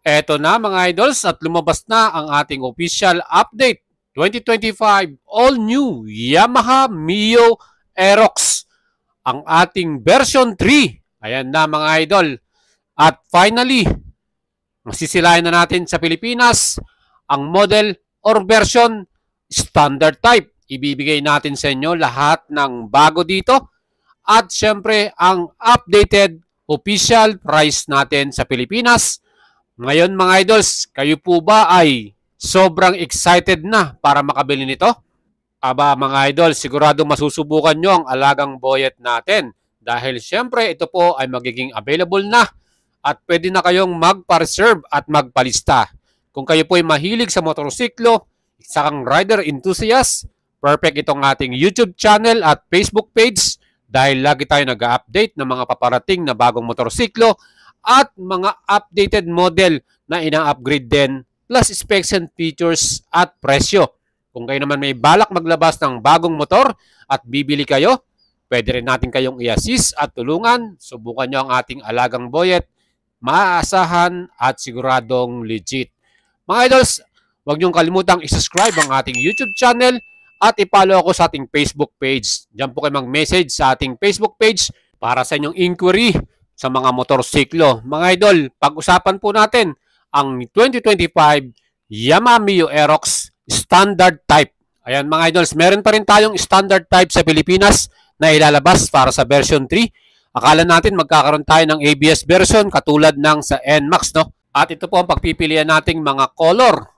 Eto na mga idols at lumabas na ang ating official update 2025 all new Yamaha Mio Aerox, ang ating version 3. Ayan na mga idol. At finally, masisilayan na natin sa Pilipinas ang model or version standard type. Ibibigay natin sa inyo lahat ng bago dito at syempre ang updated official price natin sa Pilipinas. Ngayon mga idols, kayo po ba ay sobrang excited na para makabili nito? Aba mga idol, sigurado masusubukan nyo ang alagang boyet natin dahil syempre ito po ay magiging available na at pwede na kayong magpa-reserve at magpalista. Kung kayo po ay mahilig sa motorsiklo, isang rider enthusiast, perfect itong ating YouTube channel at Facebook page dahil lagi tayo nag-update ng mga paparating na bagong motorsiklo at mga updated model na ina-upgrade din, plus specs and features at presyo. Kung kayo naman may balak maglabas ng bagong motor at bibili kayo, pwede rin natin kayong i-assist at tulungan. Subukan nyo ang ating alagang boyet, maaasahan at siguradong legit. Mga idols, huwag nyong kalimutang i-subscribe ang ating YouTube channel at i-follow ako sa ating Facebook page. Diyan po kayo mag-message sa ating Facebook page para sa inyong inquiry sa mga motorsiklo. Mga idol, pag-usapan po natin ang 2025 Yamaha Mio Aerox Standard Type. Ayan mga idols, meron pa rin tayong Standard Type sa Pilipinas na ilalabas para sa version 3. Akala natin magkakaroon tayo ng ABS version katulad ng sa NMAX, no? At ito po ang pagpipilian nating mga color.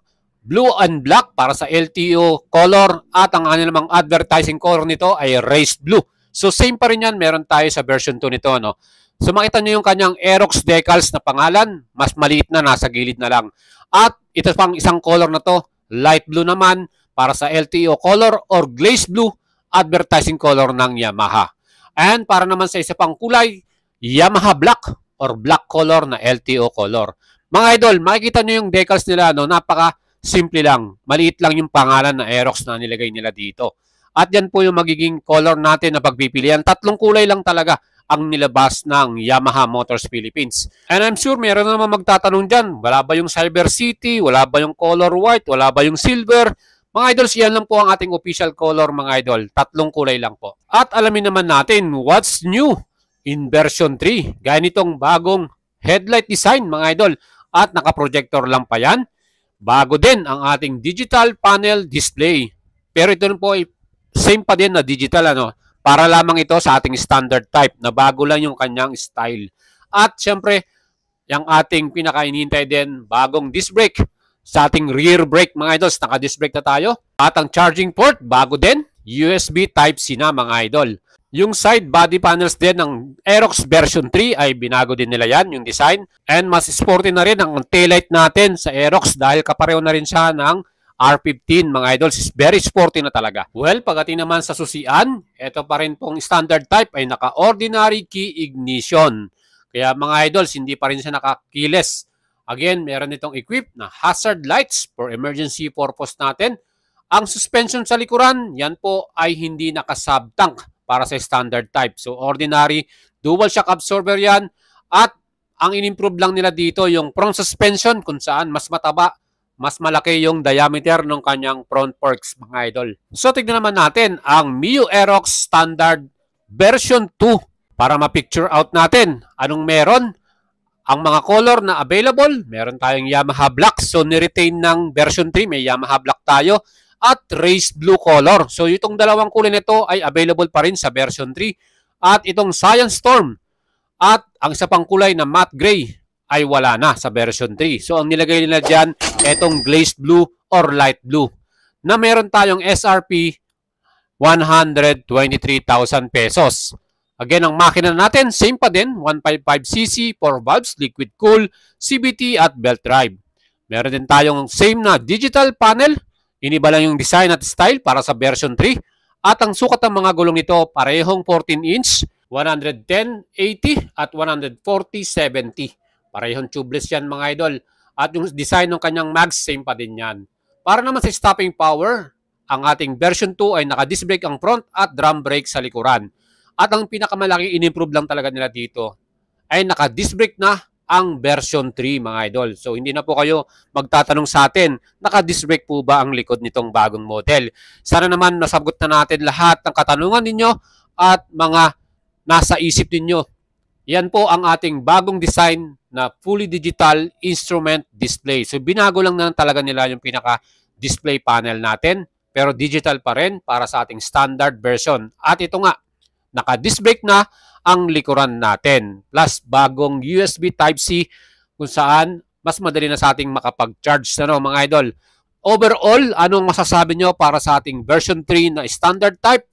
Blue and black para sa LTO color at ang namang advertising color nito ay raised blue. So same pa rin yan, meron tayo sa version 2 nito, no? So makita nyo yung kanyang Aerox decals na pangalan, mas maliit na, nasa gilid na lang. At ito pang isang color na to, light blue naman para sa LTO color or glaze blue, advertising color ng Yamaha. And para naman sa isa pang kulay, Yamaha black or black color na LTO color. Mga idol, makikita nyo yung decals nila, no? Napaka simple lang, maliit lang yung pangalan na Aerox na nilagay nila dito. At yan po yung magiging color natin na pagpipilian. Tatlong kulay lang talaga ang nilabas ng Yamaha Motors Philippines. And I'm sure meron naman magtatanong dyan, wala ba yung Cyber City, wala ba yung color white, wala ba yung silver? Mga idols, yan lang po ang ating official color mga idol. Tatlong kulay lang po. At alamin naman natin what's new in version 3. Gaya nitong bagong headlight design mga idol. At naka-projector lang pa yan. Bago din ang ating digital panel display. Pero ito po ay same pa din na digital, ano? Para lamang ito sa ating standard type na bago lang yung kanyang style. At syempre, yung ating pinaka-inihintay din, bagong disc brake sa ating rear brake mga idols. Naka-disc brake na tayo. At ang charging port, bago din, USB Type-C na mga idol. Yung side body panels din ng Aerox version 3 ay binago din nila yan, yung design. And mas sporty na rin ang taillight natin sa Aerox dahil kapareho na rin siya ng R15 mga idols, is very sporty na talaga. Well, pagdating naman sa susian, ito pa rin pong standard type ay naka-ordinary key ignition. Kaya mga idols, hindi pa rin siya nakakiles. Again, meron itong equipped na hazard lights for emergency purpose natin. Ang suspension sa likuran, yan po ay hindi naka-subtank para sa standard type. So, ordinary dual shock absorber yan. At ang in-improve lang nila dito yung front suspension kung saan mas mataba, mas malaki yung diameter ng kanyang front forks mga idol. So tignan naman natin ang Mio Aerox Standard version 2 para ma-picture out natin anong meron. Ang mga color na available, meron tayong Yamaha black. So ni-retain ng version 3, may Yamaha black tayo at raised blue color. So itong dalawang kulay nito ay available pa rin sa version 3. At itong Science Storm at ang isa pang kulay na matte gray ay wala na sa version 3. So, ang nilagay nila dyan, etong glazed blue or light blue na meron tayong SRP 123,000 pesos. Again, ang makina natin, same pa din, 155cc, 4 valves, liquid cool, CVT at belt drive. Meron din tayong same na digital panel. Iniba lang yung design at style para sa version 3. At ang sukat ng mga gulong nito, parehong 14-inch, 110-80 at 140-70. Parehong tubeless yan mga idol. At yung design ng kanyang mags, same pa din yan. Para naman sa stopping power, ang ating version 2 ay naka-disc brake ang front at drum brake sa likuran. At ang pinakamalaking in-improve lang talaga nila dito ay naka-disc brake na ang version 3 mga idol. So hindi na po kayo magtatanong sa atin, naka-disc brake po ba ang likod nitong bagong model? Sana naman nasagot na natin lahat ng katanungan ninyo at mga nasa isip ninyo. Yan po ang ating bagong design na fully digital instrument display. So binago lang na talaga nila yung pinaka-display panel natin, pero digital pa rin para sa ating standard version. At ito nga, naka-disc brake na ang likuran natin. Plus bagong USB Type-C kung saan mas madali na sa ating makapag-charge mga idol. Overall, anong masasabi nyo para sa ating version 3 na standard type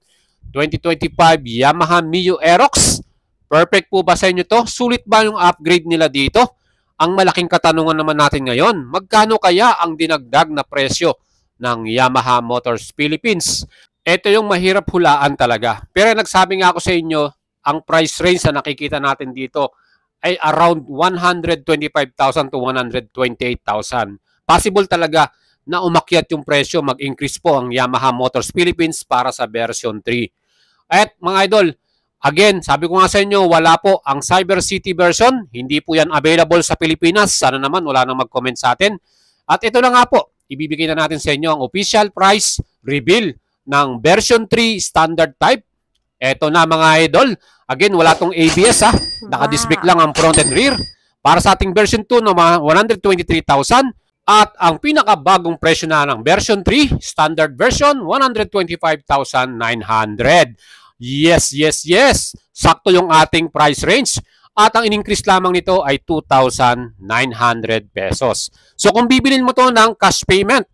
2025 Yamaha Mio Aerox? Perfect po ba sa inyo to? Sulit ba yung upgrade nila dito? Ang malaking katanungan naman natin ngayon, magkano kaya ang dinagdag na presyo ng Yamaha Motors Philippines? Ito yung mahirap hulaan talaga. Pero nagsabi nga ako sa inyo, ang price range na nakikita natin dito ay around 125,000 to 128,000. Possible talaga na umakyat yung presyo, mag-increase po ang Yamaha Motors Philippines para sa version 3. At mga idol, again, sabi ko nga sa inyo, wala po ang Cyber City version. Hindi po yan available sa Pilipinas. Sana naman wala nang mag-comment sa atin. At ito na nga po, ibibigay na natin sa inyo ang official price reveal ng version 3 standard type. Ito na mga idol. Again, wala tong ABS Naka-disc brake lang ang front and rear. Para sa ating version 2 na 123,000. At ang pinakabagong presyo na ng version 3, standard version, 125,900. Yes, yes, yes. Sakto yung ating price range. At ang in-increase lamang nito ay 2,900 pesos. So kung bibilin mo to ng cash payment,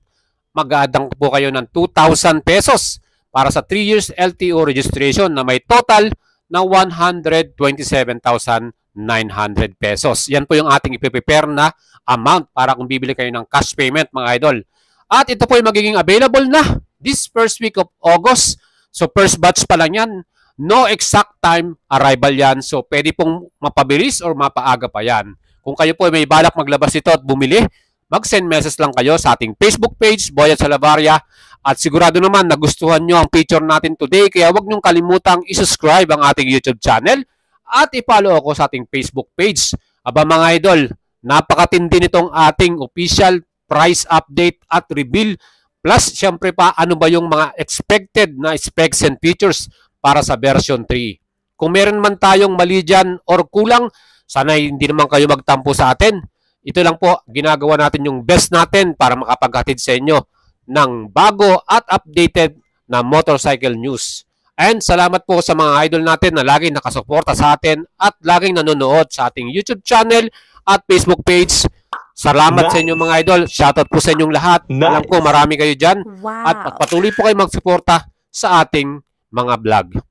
mag-aadang po kayo ng 2,000 pesos para sa 3 years LTO registration na may total na 127,900 pesos. Yan po yung ating ipiprepare na amount para kung bibili kayo ng cash payment mga idol. At ito po ay magiging available na this first week of August. So first batch pa lang yan. No exact time arrival yan. So pwede pong mapabilis or mapaaga pa yan. Kung kayo po ay may balak maglabas ito at bumili, mag-send message lang kayo sa ating Facebook page, Boyet Salavarria. At sigurado naman nagustuhan nyo ang picture natin today. Kaya huwag nyong kalimutang isubscribe ang ating YouTube channel at i-follow ako sa ating Facebook page. Aba mga idol, napakatindi nitong ating official price update at reveal. Plus, syempre pa, ano ba yung mga expected na specs and features para sa version 3. Kung meron man tayong mali dyan or kulang, sana hindi naman kayo magtampo sa atin. Ito lang po, ginagawa natin yung best natin para makapaghatid sa inyo ng bago at updated na motorcycle news. And salamat po sa mga idol natin na laging nakasuporta sa atin at laging nanonood sa ating YouTube channel at Facebook page. Salamat sa inyo mga idol. Shoutout po sa inyong lahat. Alam ko marami kayo dyan. At patuloy po kayo magsuporta sa ating mga vlog.